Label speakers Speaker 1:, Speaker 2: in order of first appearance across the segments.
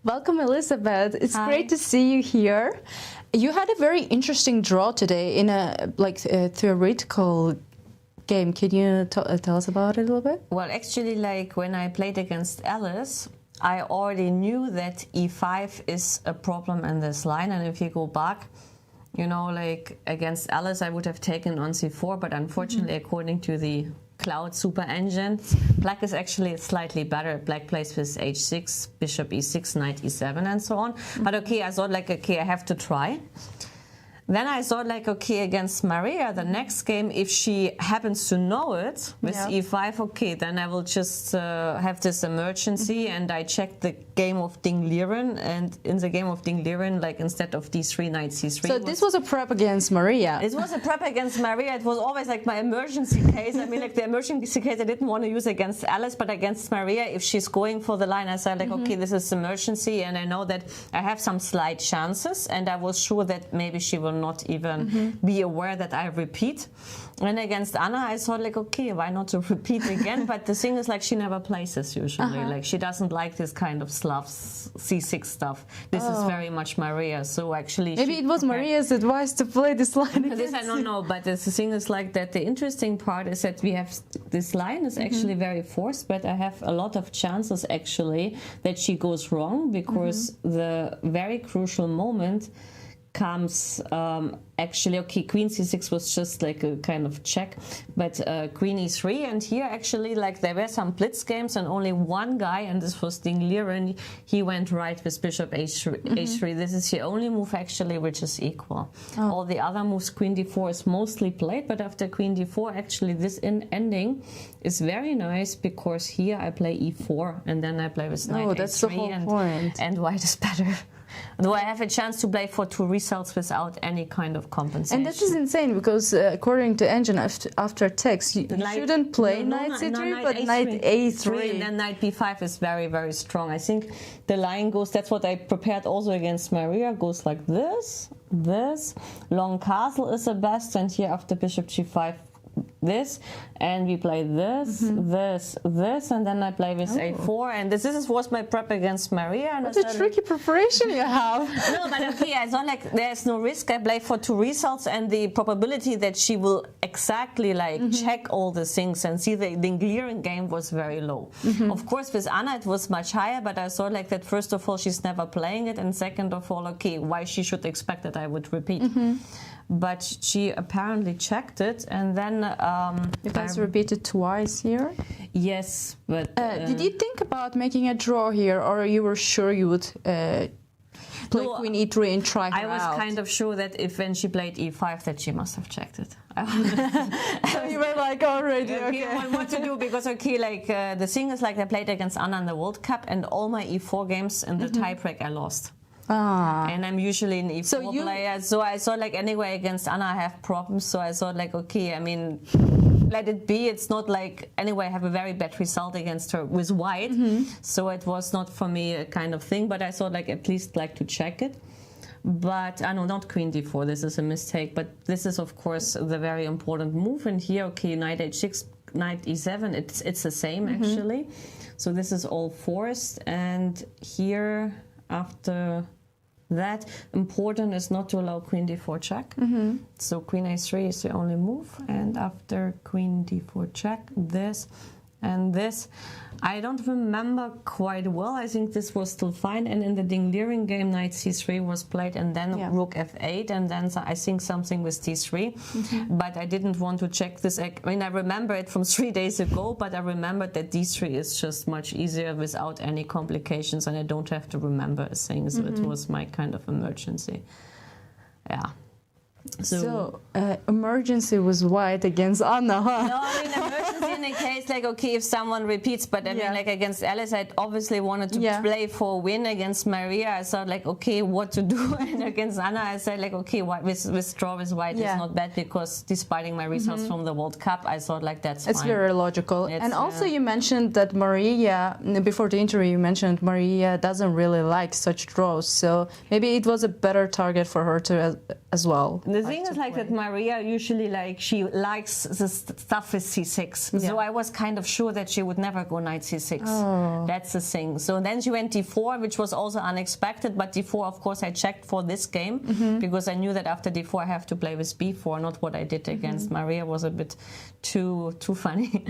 Speaker 1: Welcome, Elisabeth. It's
Speaker 2: Hi.
Speaker 1: great to see you here. You had a very interesting draw today in a theoretical game. Can you tell us about it a little bit?
Speaker 2: Well, actually, when I played against Alice, I already knew that e5 is a problem in this line. And if you go back, against Alice, I would have taken on c4, but unfortunately, according to the Cloud Super Engine, Black is actually slightly better. Black plays with h6, bishop e6, knight e7, and so on. But okay, I thought I have to try. Then I thought against Maria, the next game, if she happens to know it with e5, okay, then I will just have this emergency, and I checked the game of Ding Liren, and in the game of Ding Liren, instead of d3, knight c3.
Speaker 1: So this was a prep against Maria.
Speaker 2: It was a prep against Maria. It was always my emergency case. I mean, the emergency case I didn't want to use against Alice, but against Maria, if she's going for the line, I said okay, this is emergency, and I know that I have some slight chances, and I was sure that maybe she will not even be aware that I repeat. And against Anna, I thought okay, why not to repeat again? But the thing is she never plays this usually. She doesn't like this kind of Slav c6 stuff. This is very much Maria. So actually,
Speaker 1: maybe it was Maria's advice to play this line.
Speaker 2: This I don't know, but the thing is that the interesting part is that we have this line is actually very forced, but I have a lot of chances actually that she goes wrong, because the very crucial moment comes actually, okay, queen c6 was just a kind of check, but queen e3, and here actually there were some blitz games, and only one guy, and this was Ding Liren, he went right with bishop h3. This is the only move actually which is equal. All the other moves, queen d4 is mostly played, but after queen d4 actually this ending is very nice, because here I play e4 and then I play with knight h3.
Speaker 1: That's the whole point.
Speaker 2: And white is better. Though I have a chance to play for 2 results without any kind of compensation.
Speaker 1: And this is insane, because according to engine, after text, you shouldn't play knight c3, but knight a3.
Speaker 2: And then knight b5 is very, very strong. I think the line goes, that's what I prepared also against Maria, goes like this, this. Long castle is the best, and here after bishop g5, this, and we play this, this, and then I play with a4, and this was my prep against Maria. And
Speaker 1: what a tricky preparation you have.
Speaker 2: No, but okay, I thought there's no risk. I play for 2 results, and the probability that she will exactly check all the things and see the Ding Liren game was very low. Of course, with Anna it was much higher, but I thought that first of all she's never playing it, and second of all, okay, why she should expect that I would repeat. But she apparently checked it, and then
Speaker 1: you guys repeated twice here.
Speaker 2: Yes, but
Speaker 1: did you think about making a draw here, or you were sure you would play queen e3 and try her
Speaker 2: I was
Speaker 1: out?
Speaker 2: kind of sure that when she played e5 that she must have checked it.
Speaker 1: So you were already okay.
Speaker 2: What to do, because the thing is I played against Anna in the World Cup, and all my e4 games in the tiebreak I lost. And I'm usually an e4 player, so I thought anyway against Anna I have problems, so I thought okay, I mean, let it be. It's not anyway I have a very bad result against her with white, so it was not for me a kind of thing, but I thought at least to check it. But I know not queen d4, this is a mistake, but this is of course the very important move, and here okay, knight h6, knight e7, it's the same actually, so this is all forced, and here after that, important is not to allow queen d4 check. So queen a3 is the only move, and after queen d4 check, this and this. I don't remember quite well. I think this was still fine. And in the Ding Liren game, knight c3 was played, and then rook f8, and then I think something with d3. But I didn't want to check this. I mean, I remember it from 3 days ago, but I remembered that d3 is just much easier without any complications, and I don't have to remember a thing. So it was my kind of emergency. Yeah.
Speaker 1: So emergency was white against Anna, huh?
Speaker 2: No, I mean emergency in a case okay, if someone repeats, but I mean against Alice I obviously wanted to play for a win. Against Maria I thought okay, what to do, and against Anna I said okay, withdraw with white is not bad, because despite my results from the World Cup I thought that's
Speaker 1: it's
Speaker 2: fine.
Speaker 1: very logical. And also you mentioned that Maria, before the interview you mentioned Maria doesn't really like such draws, so maybe it was a better target for her to as well.
Speaker 2: The thing is like that Maria usually she likes the stuff with c6. So I was kind of sure that she would never go knight c6. Oh. That's the thing. So then she went d4, which was also unexpected, but d4 of course I checked for this game because I knew that after d4 I have to play with b4, not what I did against Maria was a bit too funny.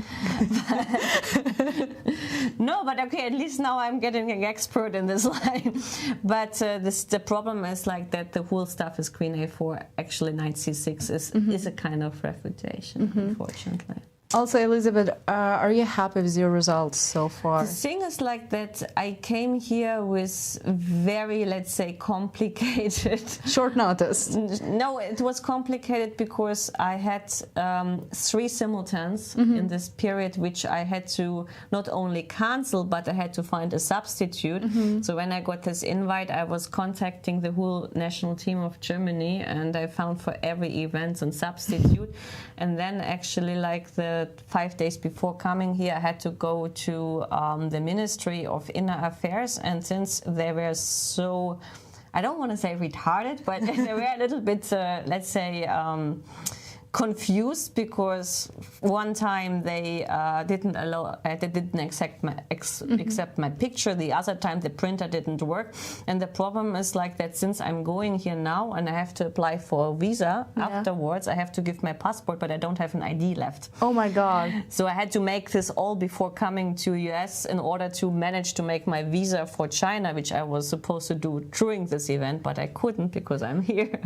Speaker 2: No, but okay, at least now I'm getting an expert in this line. But the problem is like that the whole stuff is queen a4, actually knight c6 is a kind of refutation, unfortunately.
Speaker 1: Also, Elisabeth, are you happy with your results so far?
Speaker 2: The thing is like that I came here with very, let's say, complicated...
Speaker 1: Short notice.
Speaker 2: No, it was complicated because I had 3 simultanes in this period, which I had to not only cancel, but I had to find a substitute. So when I got this invite, I was contacting the whole national team of Germany, and I found for every event a substitute. And then actually like the 5 days before coming here, I had to go to the Ministry of Inner Affairs, and since they were so, I don't want to say retarded, but they were a little bit, let's say, confused because one time they didn't accept my picture. The other time the printer didn't work, and the problem is like that since I'm going here now and I have to apply for a visa afterwards, I have to give my passport, but I don't have an ID left.
Speaker 1: Oh my God!
Speaker 2: So I had to make this all before coming to US in order to manage to make my visa for China, which I was supposed to do during this event, but I couldn't because I'm here.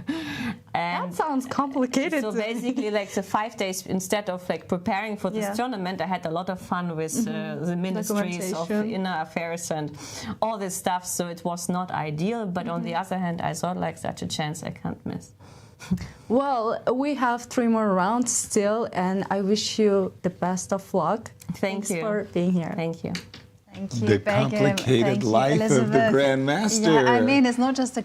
Speaker 2: And
Speaker 1: that sounds complicated.
Speaker 2: So basically, like the 5 days, instead of like preparing for this tournament, I had a lot of fun with the ministries of inner affairs and all this stuff. So it was not ideal, but on the other hand, I thought like such a chance I can't miss.
Speaker 1: Well, we have 3 more rounds still, and I wish you the best of luck.
Speaker 2: Thanks
Speaker 1: for being here.
Speaker 2: Thank you.
Speaker 3: Thank you,
Speaker 4: the
Speaker 3: Begim.
Speaker 4: complicated
Speaker 3: Thank you,
Speaker 4: life
Speaker 3: Elisabeth.
Speaker 4: of the Grandmaster.
Speaker 3: Yeah, I mean, it's not just the